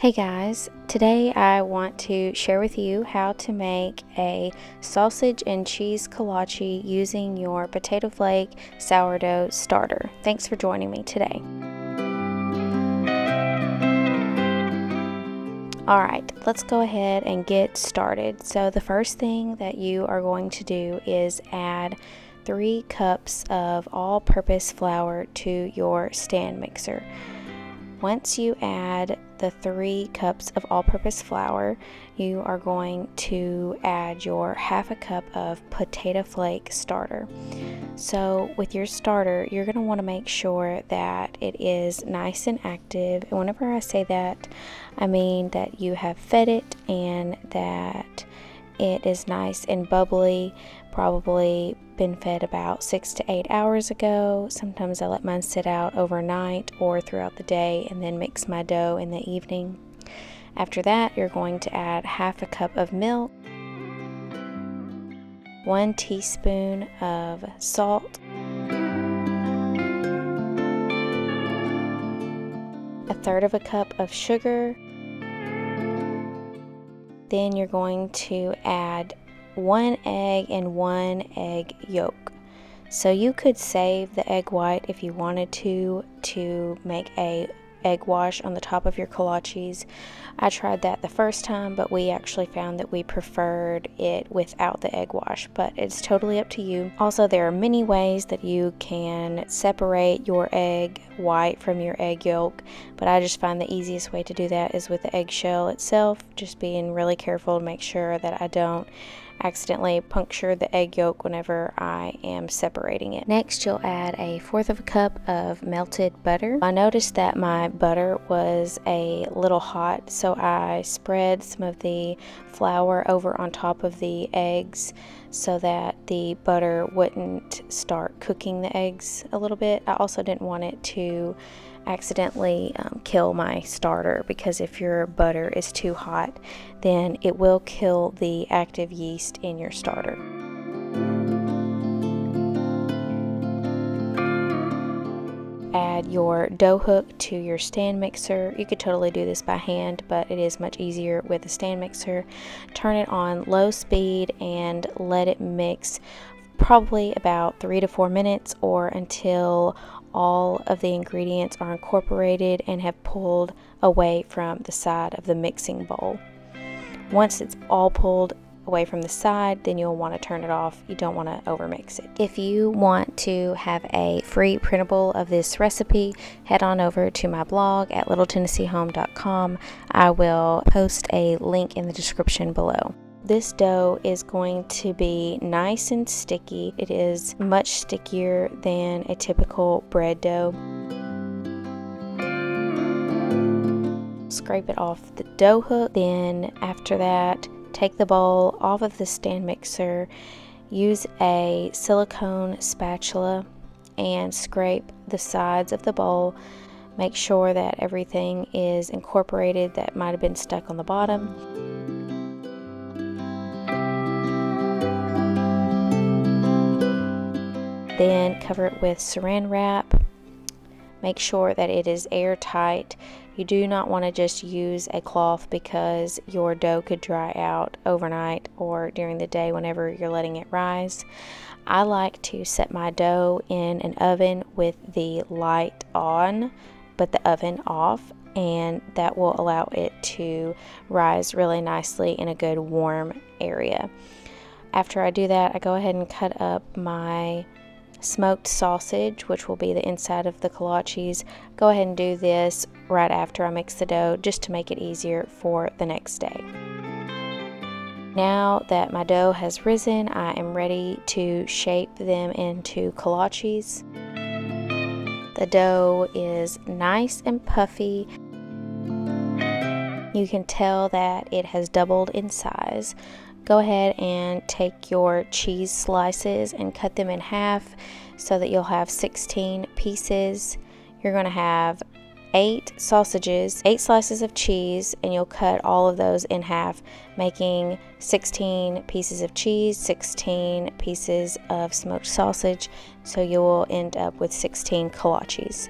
Hey guys, today I want to share with you how to make a sausage and cheese kolache using your potato flake sourdough starter. Thanks for joining me today. Alright, let's go ahead and get started. So the first thing that you are going to do is add 3 cups of all-purpose flour to your stand mixer. Once you add the 3 cups of all-purpose flour, you are going to add your 1/2 cup of potato flake starter. So with your starter, you're going to want to make sure that it is nice and active. And whenever I say that, I mean that you have fed it and that it is nice and bubbly, probably been fed about 6 to 8 hours ago. Sometimes I let mine sit out overnight or throughout the day and then mix my dough in the evening. After that, you're going to add 1/2 cup of milk, 1 teaspoon of salt, 1/3 cup of sugar. Then you're going to add 1 egg and 1 egg yolk. So you could save the egg white if you wanted to make a egg wash on the top of your kolaches. I tried that the first time, but we actually found that we preferred it without the egg wash, but it's totally up to you. Also, there are many ways that you can separate your egg white from your egg yolk, but I just find the easiest way to do that is with the eggshell itself, just being really careful to make sure that I don't accidentally puncture the egg yolk whenever I am separating it. Next, you'll add 1/4 cup of melted butter. I noticed that my butter was a little hot, so I spread some of the flour over on top of the eggs so that the butter wouldn't start cooking the eggs a little bit. I also didn't want it to accidentally kill my starter, because if your butter is too hot, then it will kill the active yeast in your starter. Add your dough hook to your stand mixer. You could totally do this by hand, but it is much easier with a stand mixer. Turn it on low speed and let it mix probably about 3 to 4 minutes, or until all of the ingredients are incorporated and have pulled away from the side of the mixing bowl. Once it's all pulled away from the side, then you'll want to turn it off. You don't want to overmix it. If you want to have a free printable of this recipe, head on over to my blog at littletennesseehome.com. I will post a link in the description below. This dough is going to be nice and sticky. It is much stickier than a typical bread dough. Scrape it off the dough hook. Then after that, take the bowl off of the stand mixer. Use a silicone spatula and scrape the sides of the bowl. Make sure that everything is incorporated that might have been stuck on the bottom. Then cover it with saran wrap. Make sure that it is airtight. You do not want to just use a cloth, because your dough could dry out overnight or during the day whenever you're letting it rise. I like to set my dough in an oven with the light on but the oven off, and that will allow it to rise really nicely in a good warm area. After I do that, I go ahead and cut up my smoked sausage, which will be the inside of the kolaches. Go ahead and do this right after I mix the dough, just to make it easier for the next day. Now that my dough has risen, I am ready to shape them into kolaches. The dough is nice and puffy. You can tell that it has doubled in size. Go ahead and take your cheese slices and cut them in half so that you'll have 16 pieces. You're going to have 8 sausages, 8 slices of cheese, and you'll cut all of those in half, making 16 pieces of cheese, 16 pieces of smoked sausage, so you will end up with 16 kolaches.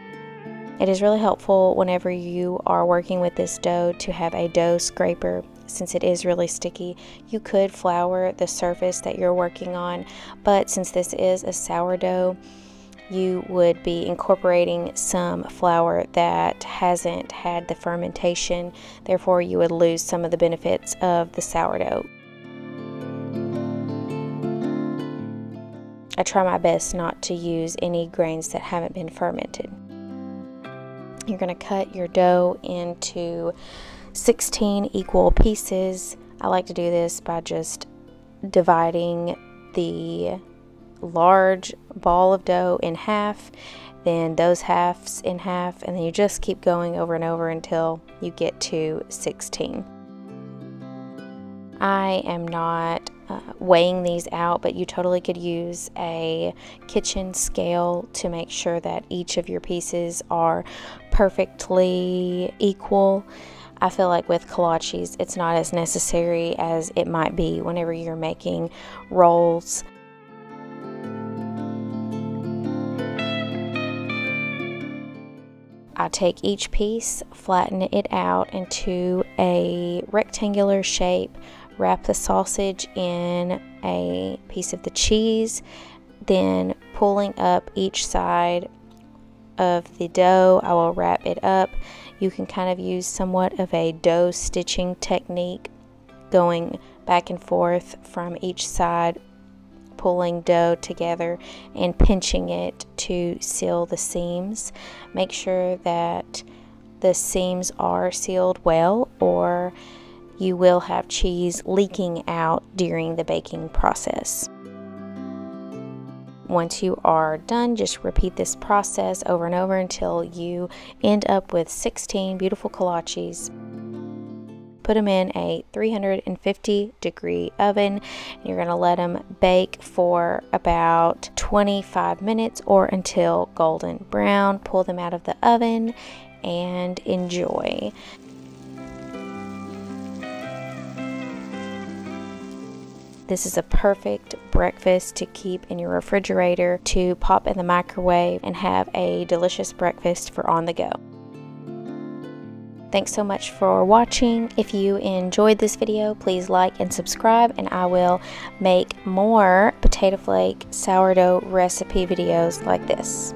It is really helpful whenever you are working with this dough to have a dough scraper, since it is really sticky. You could flour the surface that you're working on, but since this is a sourdough, you would be incorporating some flour that hasn't had the fermentation. Therefore, you would lose some of the benefits of the sourdough. I try my best not to use any grains that haven't been fermented. You're going to cut your dough into 16 equal pieces. I like to do this by just dividing the large ball of dough in half, then those halves in half, and then you just keep going over and over until you get to 16. I am not weighing these out, but you totally could use a kitchen scale to make sure that each of your pieces are perfectly equal. I feel like with kolaches, it's not as necessary as it might be whenever you're making rolls. I take each piece, flatten it out into a rectangular shape, wrap the sausage in a piece of the cheese, then pulling up each side of the dough, I will wrap it up. You can kind of use somewhat of a dough stitching technique, going back and forth from each side, pulling dough together and pinching it to seal the seams. Make sure that the seams are sealed well, or you will have cheese leaking out during the baking process. Once you are done, just repeat this process over and over until you end up with 16 beautiful kolaches. Put them in a 350-degree oven. You're going to let them bake for about 25 minutes or until golden brown. Pull them out of the oven and enjoy. This is a perfect breakfast to keep in your refrigerator, to pop in the microwave and have a delicious breakfast for on the go. Thanks so much for watching. If you enjoyed this video, please like and subscribe, and I will make more potato flake sourdough recipe videos like this.